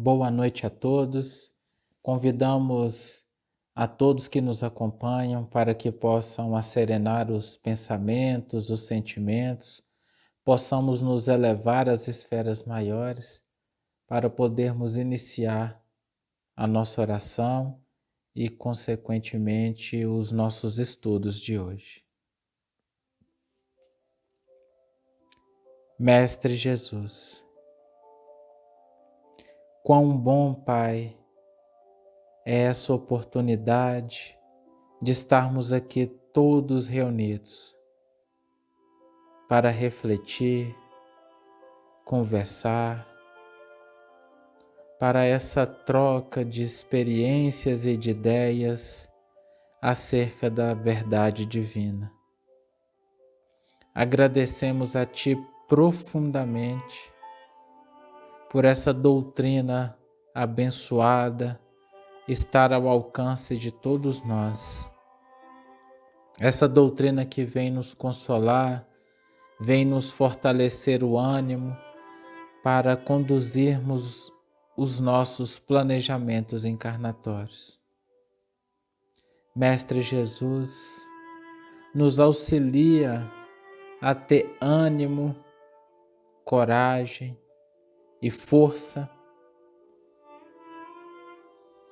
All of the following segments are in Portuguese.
Boa noite a todos. Convidamos a todos que nos acompanham para que possam acerenar os pensamentos, os sentimentos, possamos nos elevar às esferas maiores para podermos iniciar a nossa oração e, consequentemente, os nossos estudos de hoje. Mestre Jesus, quão bom, Pai, é essa oportunidade de estarmos aqui todos reunidos para refletir, conversar, para essa troca de experiências e de ideias acerca da verdade divina. Agradecemos a Ti profundamente por essa doutrina abençoada estar ao alcance de todos nós. Essa doutrina que vem nos consolar, vem nos fortalecer o ânimo para conduzirmos os nossos planejamentos encarnatórios. Mestre Jesus, nos auxilia a ter ânimo, coragem e força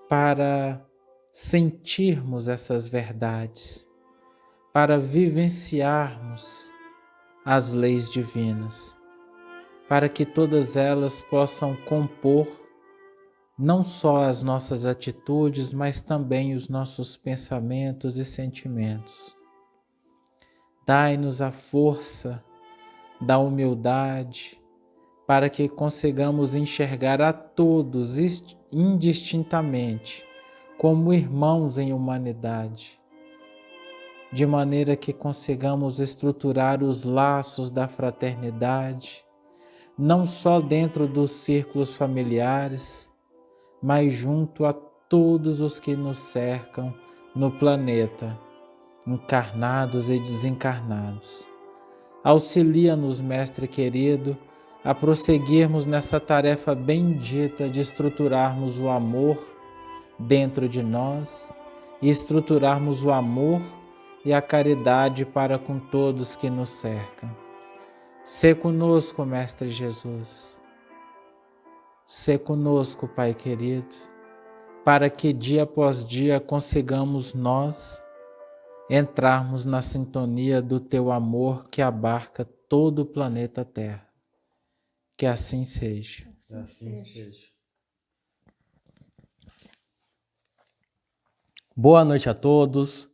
para sentirmos essas verdades, para vivenciarmos as leis divinas, para que todas elas possam compor não só as nossas atitudes, mas também os nossos pensamentos e sentimentos. Dai-nos a força da humildade para que consigamos enxergar a todos indistintamente como irmãos em humanidade, de maneira que consigamos estruturar os laços da fraternidade, não só dentro dos círculos familiares, mas junto a todos os que nos cercam no planeta, encarnados e desencarnados. Auxilia-nos, Mestre querido, a prosseguirmos nessa tarefa bendita de estruturarmos o amor dentro de nós e estruturarmos o amor e a caridade para com todos que nos cercam. Sê conosco, Mestre Jesus. Sê conosco, Pai querido, para que dia após dia consigamos nós entrarmos na sintonia do Teu amor que abarca todo o planeta Terra. Que assim seja. Que assim seja. Boa noite a todos.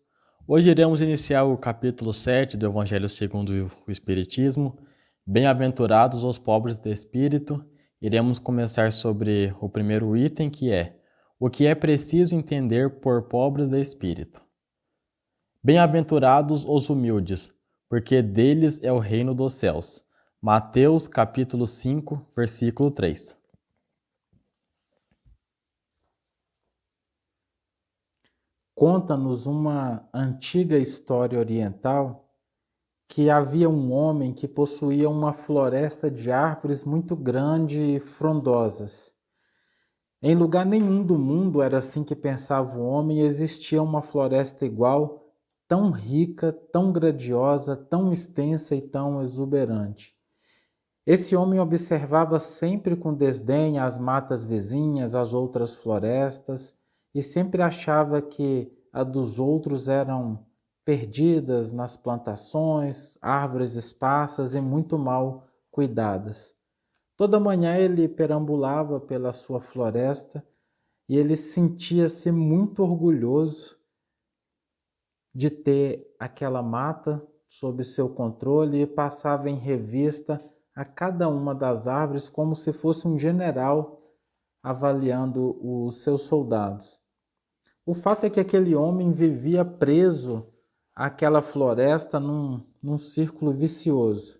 Hoje iremos iniciar o capítulo 7 do Evangelho segundo o Espiritismo. Bem-aventurados os pobres de espírito. Iremos começar sobre o primeiro item, que é: o que é preciso entender por pobres de espírito. Bem-aventurados os humildes, porque deles é o reino dos céus. Mateus capítulo 5, versículo 3. Conta-nos uma antiga história oriental que havia um homem que possuía uma floresta de árvores muito grande e frondosas. Em lugar nenhum do mundo, era assim que pensava o homem, existia uma floresta igual, tão rica, tão grandiosa, tão extensa e tão exuberante. Esse homem observava sempre com desdém as matas vizinhas, as outras florestas, e sempre achava que a dos outros eram perdidas nas plantações, árvores esparsas e muito mal cuidadas. Toda manhã ele perambulava pela sua floresta e ele sentia-se muito orgulhoso de ter aquela mata sob seu controle e passava em revista a cada uma das árvores como se fosse um general avaliando os seus soldados. O fato é que aquele homem vivia preso àquela floresta num círculo vicioso.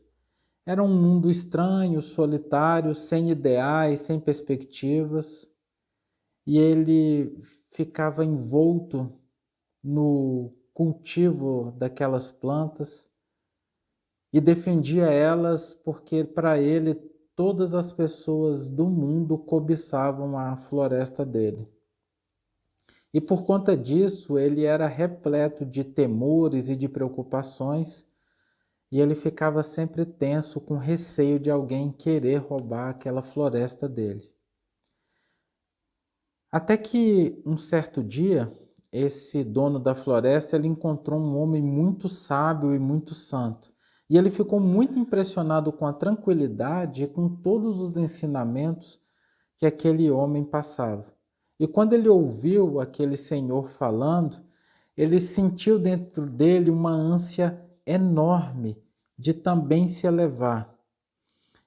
Era um mundo estranho, solitário, sem ideais, sem perspectivas, e ele ficava envolto no cultivo daquelas plantas e defendia elas porque para ele todas as pessoas do mundo cobiçavam a floresta dele. E por conta disso, ele era repleto de temores e de preocupações, e ele ficava sempre tenso, com receio de alguém querer roubar aquela floresta dele. Até que um certo dia, esse dono da floresta, ele encontrou um homem muito sábio e muito santo. E ele ficou muito impressionado com a tranquilidade e com todos os ensinamentos que aquele homem passava. E quando ele ouviu aquele senhor falando, ele sentiu dentro dele uma ânsia enorme de também se elevar.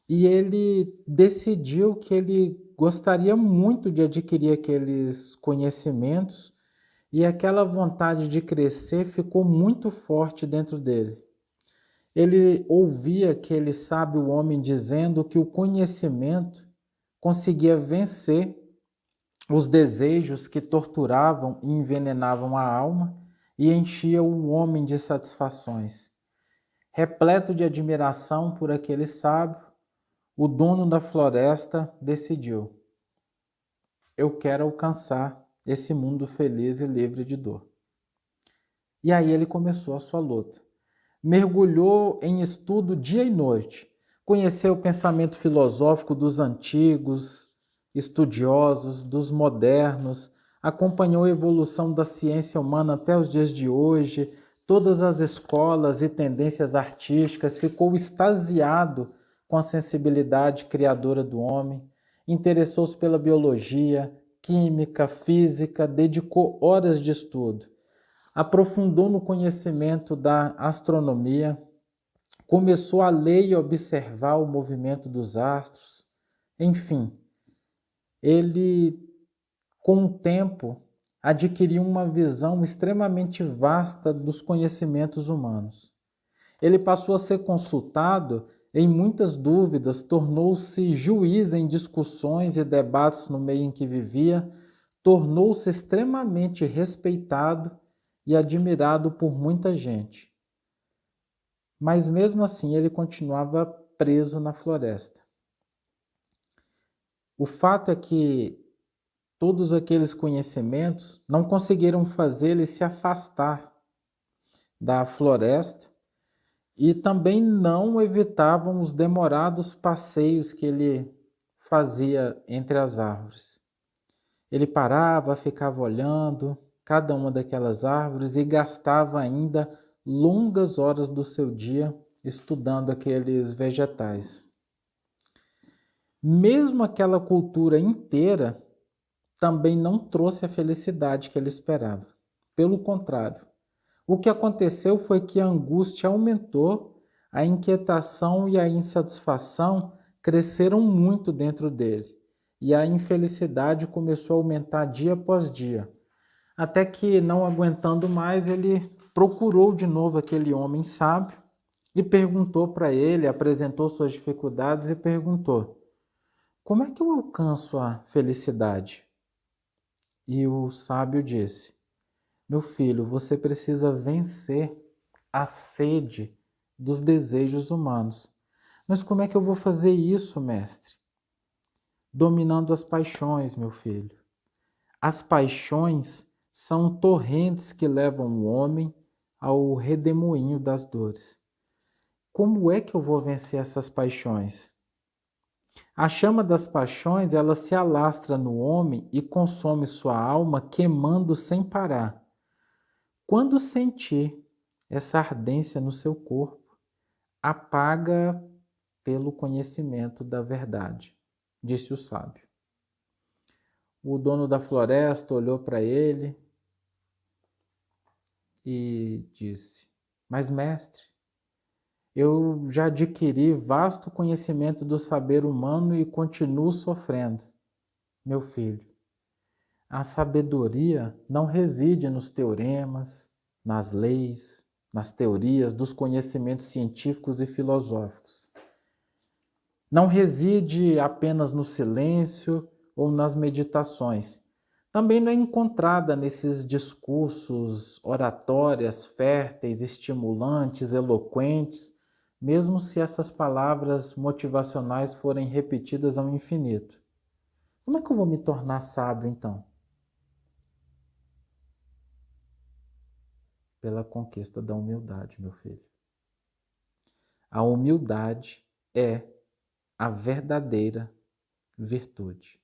E ele decidiu que ele gostaria muito de adquirir aqueles conhecimentos, e aquela vontade de crescer ficou muito forte dentro dele. Ele ouvia aquele sábio homem dizendo que o conhecimento conseguia vencer os desejos que torturavam e envenenavam a alma e enchia o homem de satisfações. Repleto de admiração por aquele sábio, o dono da floresta decidiu: eu quero alcançar esse mundo feliz e livre de dor. E aí ele começou a sua luta. Mergulhou em estudo dia e noite, conheceu o pensamento filosófico dos antigos estudiosos, dos modernos, acompanhou a evolução da ciência humana até os dias de hoje, todas as escolas e tendências artísticas, ficou extasiado com a sensibilidade criadora do homem, interessou-se pela biologia, química, física, dedicou horas de estudo, aprofundou no conhecimento da astronomia, começou a ler e observar o movimento dos astros, enfim, ele, com o tempo, adquiriu uma visão extremamente vasta dos conhecimentos humanos. Ele passou a ser consultado em muitas dúvidas, tornou-se juiz em discussões e debates no meio em que vivia, tornou-se extremamente respeitado e admirado por muita gente. Mas mesmo assim ele continuava preso na floresta. O fato é que todos aqueles conhecimentos não conseguiram fazer ele se afastar da floresta e também não evitavam os demorados passeios que ele fazia entre as árvores. Ele parava, ficava olhando cada uma daquelas árvores e gastava ainda longas horas do seu dia estudando aqueles vegetais. Mesmo aquela cultura inteira também não trouxe a felicidade que ele esperava. Pelo contrário, o que aconteceu foi que a angústia aumentou, a inquietação e a insatisfação cresceram muito dentro dele, e a infelicidade começou a aumentar dia após dia, até que, não aguentando mais, ele procurou de novo aquele homem sábio e perguntou para ele, apresentou suas dificuldades e perguntou: como é que eu alcanço a felicidade? E o sábio disse: meu filho, você precisa vencer a sede dos desejos humanos. Mas como é que eu vou fazer isso, mestre? Dominando as paixões, meu filho. As paixões são torrentes que levam o homem ao redemoinho das dores. Como é que eu vou vencer essas paixões? A chama das paixões, ela se alastra no homem e consome sua alma, queimando sem parar. Quando sentir essa ardência no seu corpo, apaga pelo conhecimento da verdade, disse o sábio. O dono da floresta olhou para ele e disse: mas mestre, eu já adquiri vasto conhecimento do saber humano e continuo sofrendo. Meu filho, a sabedoria não reside nos teoremas, nas leis, nas teorias dos conhecimentos científicos e filosóficos. Não reside apenas no silêncio ou nas meditações. Também não é encontrada nesses discursos, oratórias férteis, estimulantes, eloquentes, mesmo se essas palavras motivacionais forem repetidas ao infinito. Como é que eu vou me tornar sábio então? Pela conquista da humildade, meu filho. A humildade é a verdadeira virtude.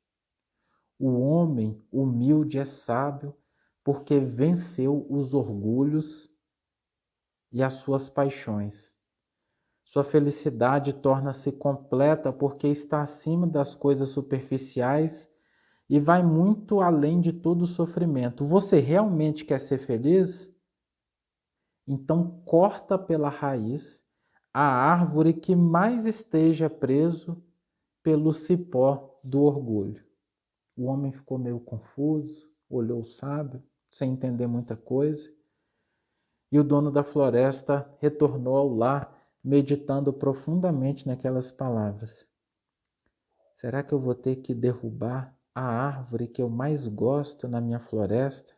O homem humilde é sábio porque venceu os orgulhos e as suas paixões. Sua felicidade torna-se completa porque está acima das coisas superficiais e vai muito além de todo o sofrimento. Você realmente quer ser feliz? Então corta pela raiz a árvore que mais esteja preso pelo cipó do orgulho. O homem ficou meio confuso, olhou o sábio, sem entender muita coisa, e o dono da floresta retornou ao lar, meditando profundamente naquelas palavras. Será que eu vou ter que derrubar a árvore que eu mais gosto na minha floresta?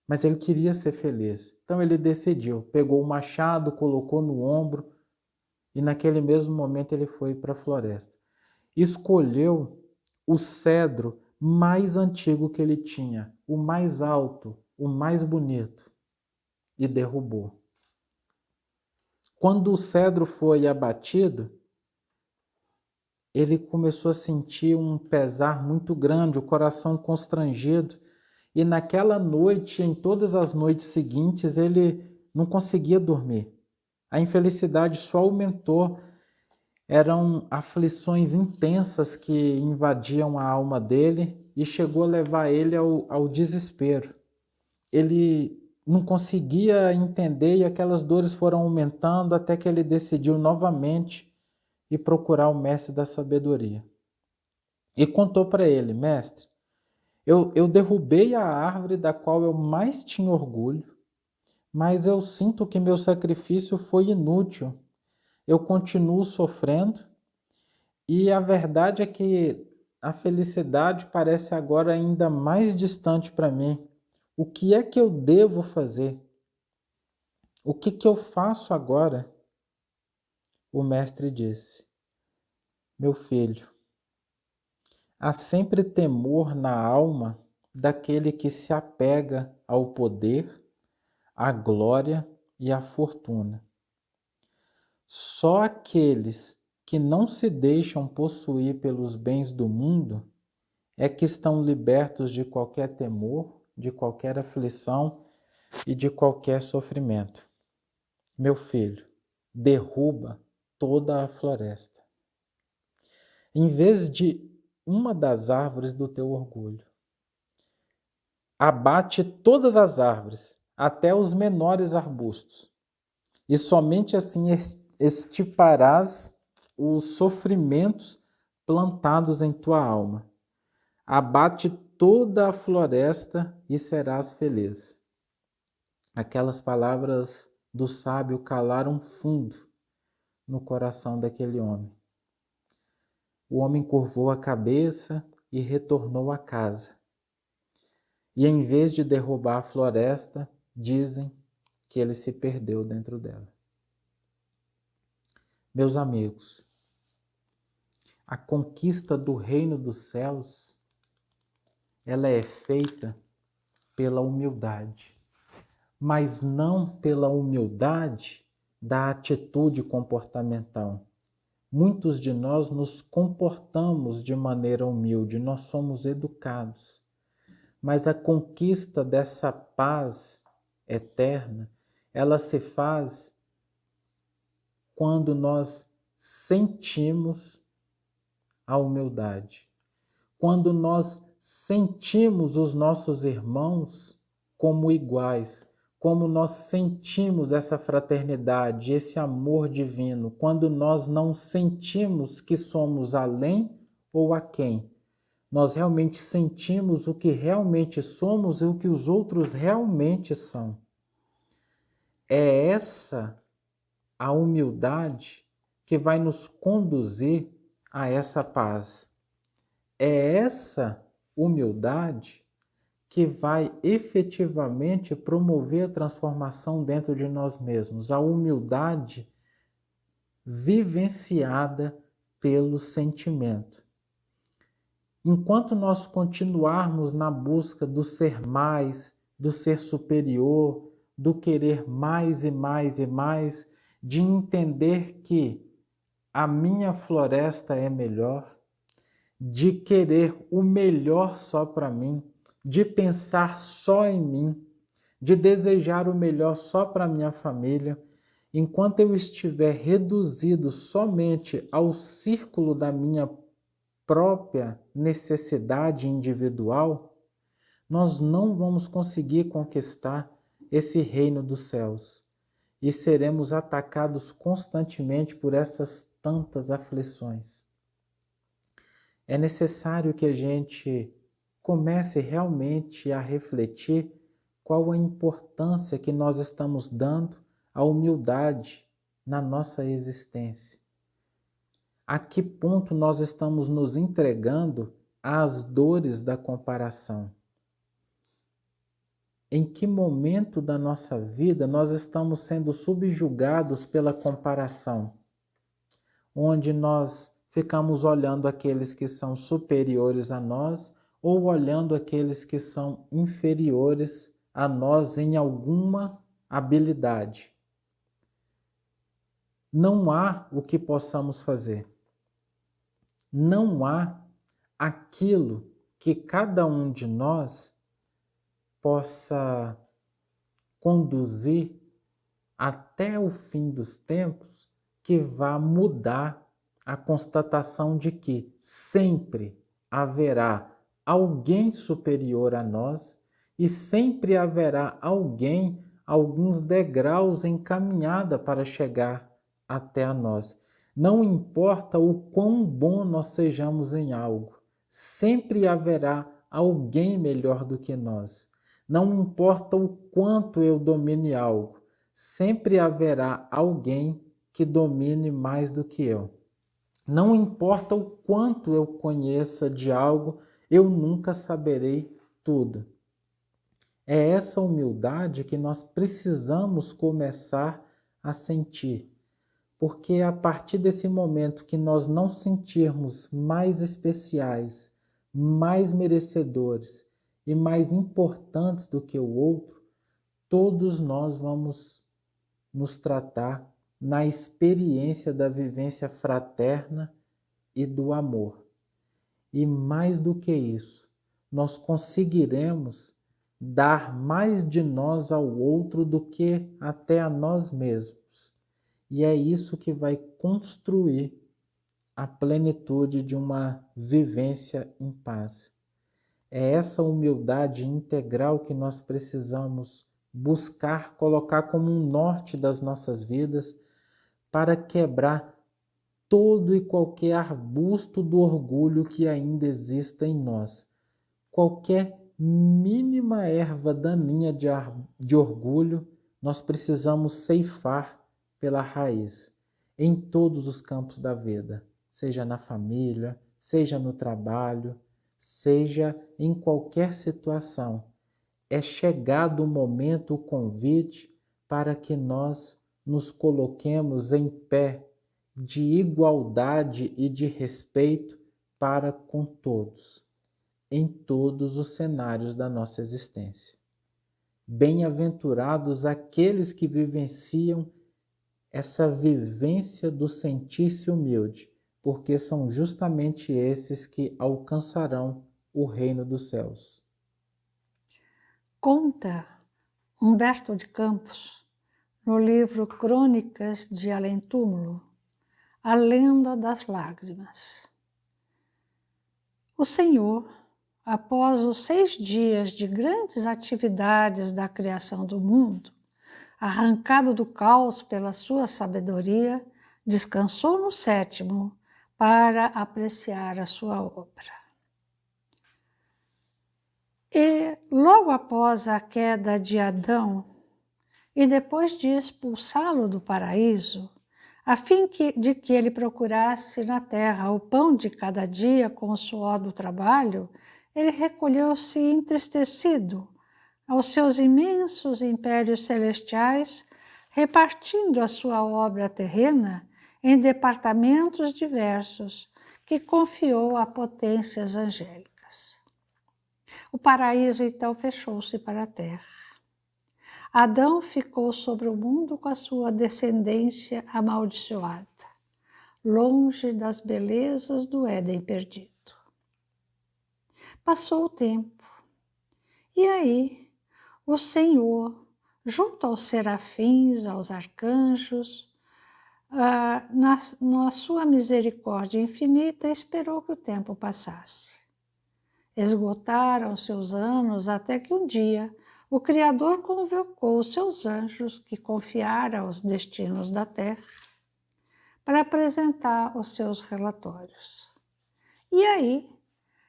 Mas ele queria ser feliz, então ele decidiu, pegou o machado, colocou no ombro e naquele mesmo momento ele foi para a floresta. Escolheu o cedro mais antigo que ele tinha, o mais alto, o mais bonito, e derrubou. Quando o cedro foi abatido, ele começou a sentir um pesar muito grande, o coração constrangido, e naquela noite, em todas as noites seguintes, ele não conseguia dormir. A infelicidade só aumentou. Eram aflições intensas que invadiam a alma dele e chegou a levar ele ao desespero. Ele não conseguia entender e aquelas dores foram aumentando até que ele decidiu novamente ir procurar o mestre da sabedoria. E contou para ele: mestre, eu derrubei a árvore da qual eu mais tinha orgulho, mas eu sinto que meu sacrifício foi inútil. Eu continuo sofrendo e a verdade é que a felicidade parece agora ainda mais distante para mim. O que é que eu devo fazer? O que eu faço agora? O mestre disse: meu filho, há sempre temor na alma daquele que se apega ao poder, à glória e à fortuna. Só aqueles que não se deixam possuir pelos bens do mundo é que estão libertos de qualquer temor, de qualquer aflição e de qualquer sofrimento. Meu filho, derruba toda a floresta. Em vez de uma das árvores do teu orgulho, abate todas as árvores, até os menores arbustos, e somente assim extirparás os sofrimentos plantados em tua alma. Abate toda a floresta e serás feliz. Aquelas palavras do sábio calaram fundo no coração daquele homem. O homem curvou a cabeça e retornou à casa. E em vez de derrubar a floresta, dizem que ele se perdeu dentro dela. Meus amigos, a conquista do reino dos céus, ela é feita pela humildade, mas não pela humildade da atitude comportamental. Muitos de nós nos comportamos de maneira humilde, nós somos educados, mas a conquista dessa paz eterna, ela se faz quando nós sentimos a humildade, quando nós sentimos os nossos irmãos como iguais, como nós sentimos essa fraternidade, esse amor divino, quando nós não sentimos que somos além ou aquém, nós realmente sentimos o que realmente somos e o que os outros realmente são. É essa a humildade que vai nos conduzir a essa paz. É essa humildade que vai efetivamente promover a transformação dentro de nós mesmos. A humildade vivenciada pelo sentimento. Enquanto nós continuarmos na busca do ser mais, do ser superior, do querer mais e mais e mais, de entender que a minha floresta é melhor, de querer o melhor só para mim, de pensar só em mim, de desejar o melhor só para minha família, enquanto eu estiver reduzido somente ao círculo da minha própria necessidade individual, nós não vamos conseguir conquistar esse reino dos céus e seremos atacados constantemente por essas tantas aflições. É necessário que a gente comece realmente a refletir qual a importância que nós estamos dando à humildade na nossa existência. A que ponto nós estamos nos entregando às dores da comparação? Em que momento da nossa vida nós estamos sendo subjugados pela comparação? Onde nós ficamos olhando aqueles que são superiores a nós ou olhando aqueles que são inferiores a nós em alguma habilidade. Não há o que possamos fazer. Não há aquilo que cada um de nós possa conduzir até o fim dos tempos que vá mudar a constatação de que sempre haverá alguém superior a nós e sempre haverá alguém, alguns degraus em caminhada para chegar até a nós. Não importa o quão bom nós sejamos em algo, sempre haverá alguém melhor do que nós. Não importa o quanto eu domine algo, sempre haverá alguém que domine mais do que eu. Não importa o quanto eu conheça de algo, eu nunca saberei tudo. É essa humildade que nós precisamos começar a sentir. Porque a partir desse momento que nós não sentirmos mais especiais, mais merecedores e mais importantes do que o outro, todos nós vamos nos tratar na experiência da vivência fraterna e do amor. E mais do que isso, nós conseguiremos dar mais de nós ao outro do que até a nós mesmos. E é isso que vai construir a plenitude de uma vivência em paz. É essa humildade integral que nós precisamos buscar, colocar como um norte das nossas vidas para quebrar todo e qualquer arbusto do orgulho que ainda exista em nós. Qualquer mínima erva daninha de orgulho, nós precisamos ceifar pela raiz, em todos os campos da vida, seja na família, seja no trabalho, seja em qualquer situação. É chegado o momento, o convite, para que nós nos coloquemos em pé de igualdade e de respeito para com todos, em todos os cenários da nossa existência. Bem-aventurados aqueles que vivenciam essa vivência do sentir-se humilde, porque são justamente esses que alcançarão o reino dos céus. Conta Humberto de Campos, no livro Crônicas de Além-Túmulo, A Lenda das Lágrimas. O Senhor, após os 6 dias de grandes atividades da criação do mundo, arrancado do caos pela sua sabedoria, descansou no 7º para apreciar a sua obra. E logo após a queda de Adão, e depois de expulsá-lo do paraíso, a fim de que ele procurasse na terra o pão de cada dia com o suor do trabalho, ele recolheu-se entristecido aos seus imensos impérios celestiais, repartindo a sua obra terrena em departamentos diversos que confiou a potências angélicas. O paraíso então fechou-se para a terra. Adão ficou sobre o mundo com a sua descendência amaldiçoada, longe das belezas do Éden perdido. Passou o tempo, e aí o Senhor, junto aos serafins, aos arcanjos, na sua misericórdia infinita, esperou que o tempo passasse. Esgotaram seus anos até que um dia o Criador convocou os seus anjos, que confiara os destinos da terra, para apresentar os seus relatórios. E aí,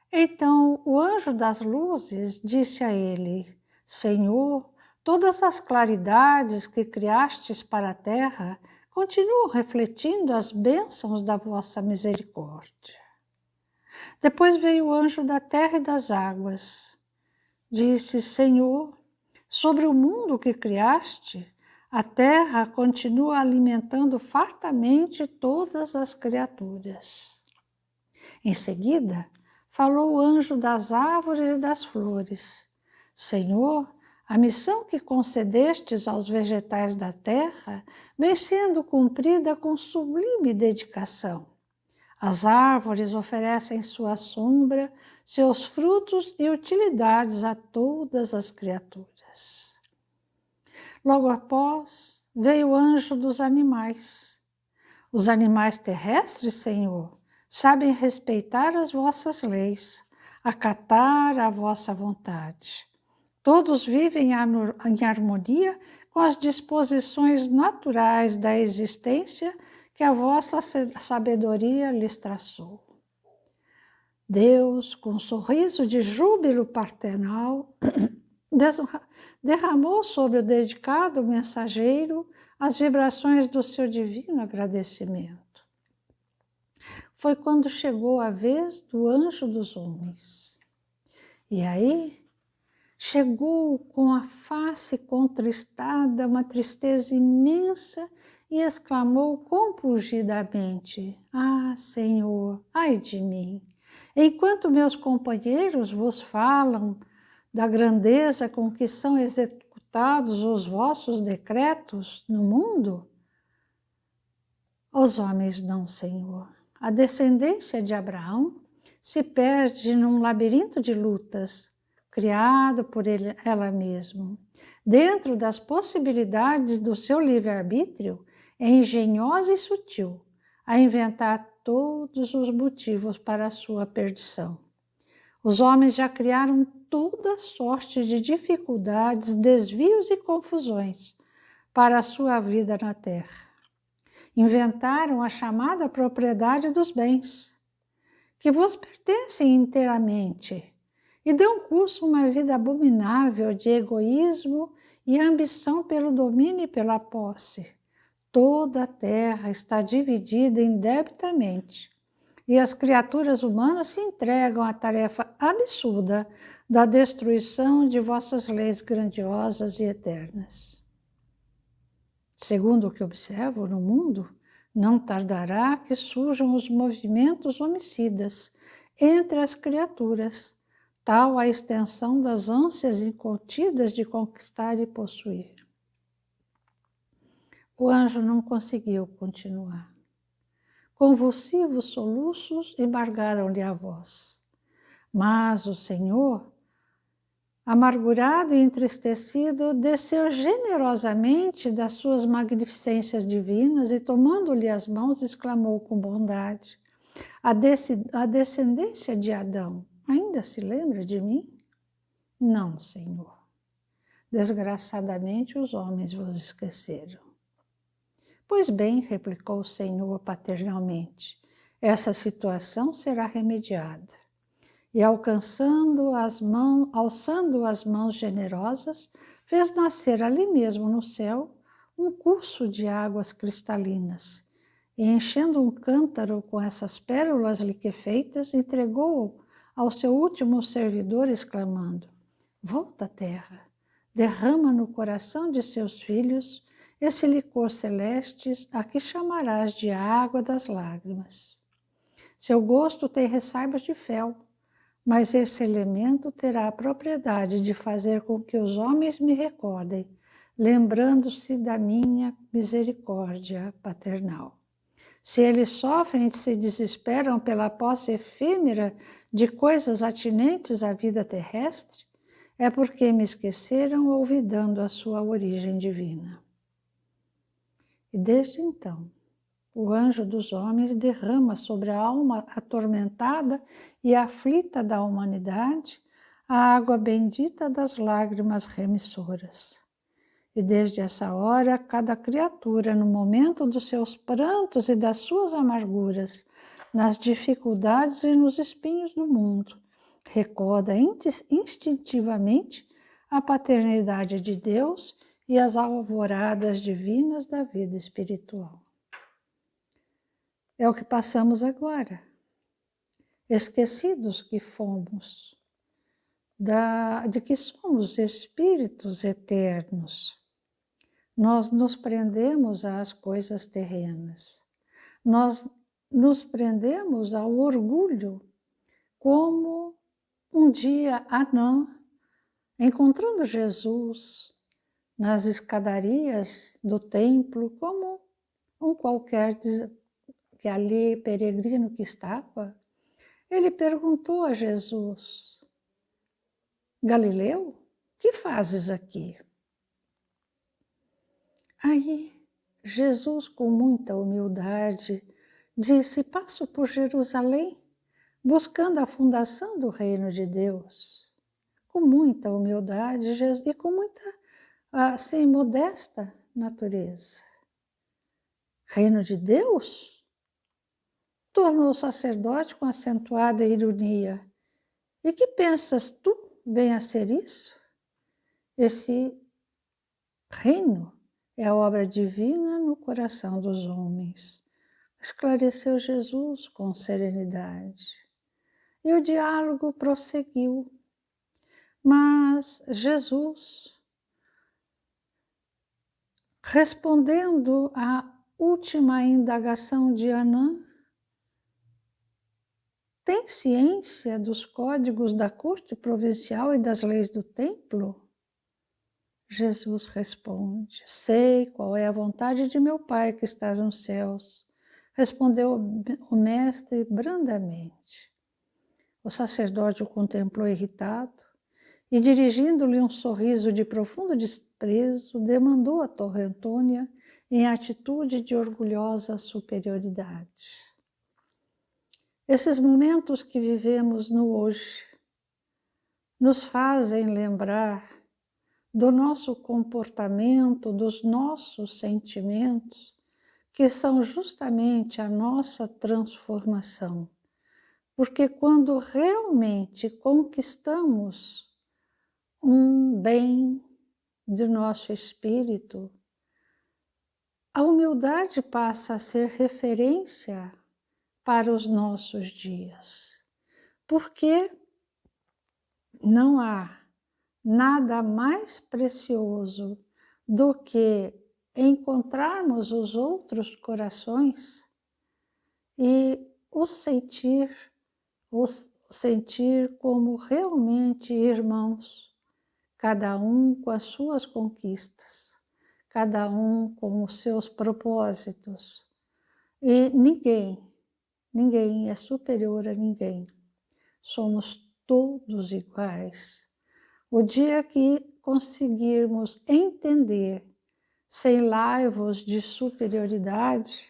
então, o anjo das luzes disse a ele: Senhor, todas as claridades que criastes para a terra continuam refletindo as bênçãos da vossa misericórdia. Depois veio o anjo da terra e das águas. Disse: Senhor, sobre o mundo que criaste, a terra continua alimentando fartamente todas as criaturas. Em seguida, falou o anjo das árvores e das flores. Senhor, a missão que concedestes aos vegetais da terra vem sendo cumprida com sublime dedicação. As árvores oferecem sua sombra, seus frutos e utilidades a todas as criaturas. Logo após, veio o anjo dos animais. Os animais terrestres, Senhor, sabem respeitar as vossas leis, acatar a vossa vontade. Todos vivem em harmonia com as disposições naturais da existência que a vossa sabedoria lhes traçou. Deus, com um sorriso de júbilo paternal, derramou sobre o dedicado mensageiro as vibrações do seu divino agradecimento. Foi quando chegou a vez do anjo dos homens. E aí, chegou com a face contristada, uma tristeza imensa, e exclamou compungidamente: Ah, Senhor, ai de mim! Enquanto meus companheiros vos falam da grandeza com que são executados os vossos decretos no mundo, os homens não, Senhor. A descendência de Abraão se perde num labirinto de lutas, criado por ela mesma. Dentro das possibilidades do seu livre-arbítrio, é engenhosa e sutil a inventar todos os motivos para a sua perdição. Os homens já criaram toda sorte de dificuldades, desvios e confusões para a sua vida na terra. Inventaram a chamada propriedade dos bens, que vos pertencem inteiramente, e dão curso a uma vida abominável de egoísmo e ambição pelo domínio e pela posse. Toda a terra está dividida indebitamente, e as criaturas humanas se entregam à tarefa absurda da destruição de vossas leis grandiosas e eternas. Segundo o que observo no mundo, não tardará que surjam os movimentos homicidas entre as criaturas, tal a extensão das ânsias incontidas de conquistar e possuir. O anjo não conseguiu continuar. Convulsivos soluços embargaram-lhe a voz. Mas o Senhor, amargurado e entristecido, desceu generosamente das suas magnificências divinas e, tomando-lhe as mãos, exclamou com bondade: a descendência de Adão ainda se lembra de mim? Não, Senhor. Desgraçadamente os homens vos esqueceram. Pois bem, replicou o Senhor paternalmente, essa situação será remediada. E alçando as mãos generosas, fez nascer ali mesmo no céu um curso de águas cristalinas, e enchendo um cântaro com essas pérolas liquefeitas, entregou-o ao seu último servidor, exclamando: Volta, terra, derrama no coração de seus filhos esse licor celeste a que chamarás de água das lágrimas. Seu gosto tem ressaibas de fel, mas esse elemento terá a propriedade de fazer com que os homens me recordem, lembrando-se da minha misericórdia paternal. Se eles sofrem e se desesperam pela posse efêmera de coisas atinentes à vida terrestre, é porque me esqueceram olvidando a sua origem divina. E desde então, o anjo dos homens derrama sobre a alma atormentada e aflita da humanidade a água bendita das lágrimas remissoras. E desde essa hora, cada criatura, no momento dos seus prantos e das suas amarguras, nas dificuldades e nos espinhos do mundo, recorda instintivamente a paternidade de Deus e as alvoradas divinas da vida espiritual. É o que passamos agora. Esquecidos que fomos, de que somos espíritos eternos, nós nos prendemos às coisas terrenas. Nós nos prendemos ao orgulho, como um dia Anã, encontrando Jesus nas escadarias do templo, como um qualquer que ali peregrino que estava, ele perguntou a Jesus: Galileu, que fazes aqui? Aí Jesus, com muita humildade, disse: passo por Jerusalém, buscando a fundação do reino de Deus. Com muita humildade e com muita, assim, modesta natureza. Reino de Deus? Tornou o sacerdote com acentuada ironia. E que pensas tu vem a ser isso? Esse reino é a obra divina no coração dos homens, esclareceu Jesus com serenidade. E o diálogo prosseguiu. Mas Jesus, respondendo à última indagação de Anã, tem ciência dos códigos da corte provincial e das leis do templo? Jesus responde: sei qual é a vontade de meu Pai que está nos céus. Respondeu o mestre brandamente. O sacerdote o contemplou irritado e, dirigindo-lhe um sorriso de profundo desprezo, demandou a Torre Antônia em atitude de orgulhosa superioridade. Esses momentos que vivemos no hoje nos fazem lembrar do nosso comportamento, dos nossos sentimentos, que são justamente a nossa transformação. Porque quando realmente conquistamos um bem de nosso espírito, a humildade passa a ser referência para os nossos dias. Porque não há nada mais precioso do que encontrarmos os outros corações e os sentir como realmente irmãos, cada um com as suas conquistas, cada um com os seus propósitos. E ninguém é superior a ninguém. Somos todos iguais. O dia que conseguirmos entender, sem laivos de superioridade,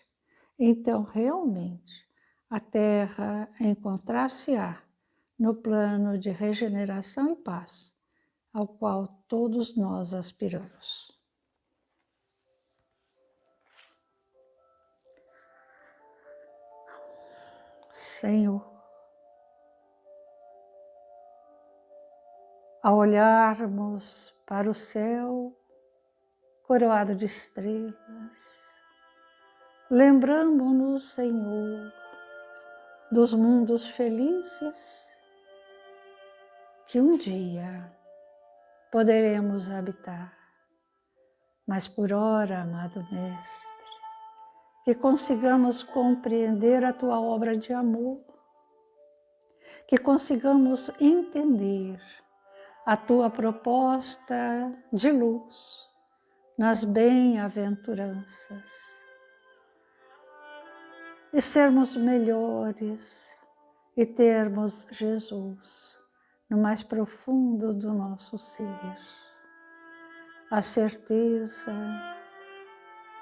então realmente a Terra encontrar-se-á no plano de regeneração e paz, ao qual todos nós aspiramos. Senhor, ao olharmos para o céu coroado de estrelas, lembramos-nos, Senhor, dos mundos felizes que um dia poderemos habitar. Mas por ora, amado Mestre, que consigamos compreender a tua obra de amor, que consigamos entender a tua proposta de luz nas bem-aventuranças e sermos melhores e termos Jesus no mais profundo do nosso ser, a certeza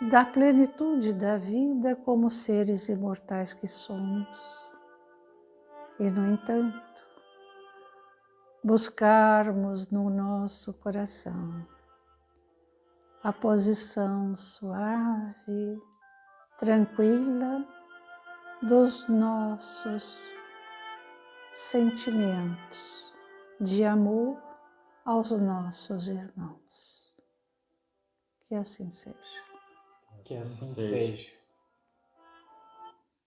da plenitude da vida como seres imortais que somos. E, no entanto, buscarmos no nosso coração a posição suave, tranquila dos nossos sentimentos de amor aos nossos irmãos. Que assim seja. Que assim seja.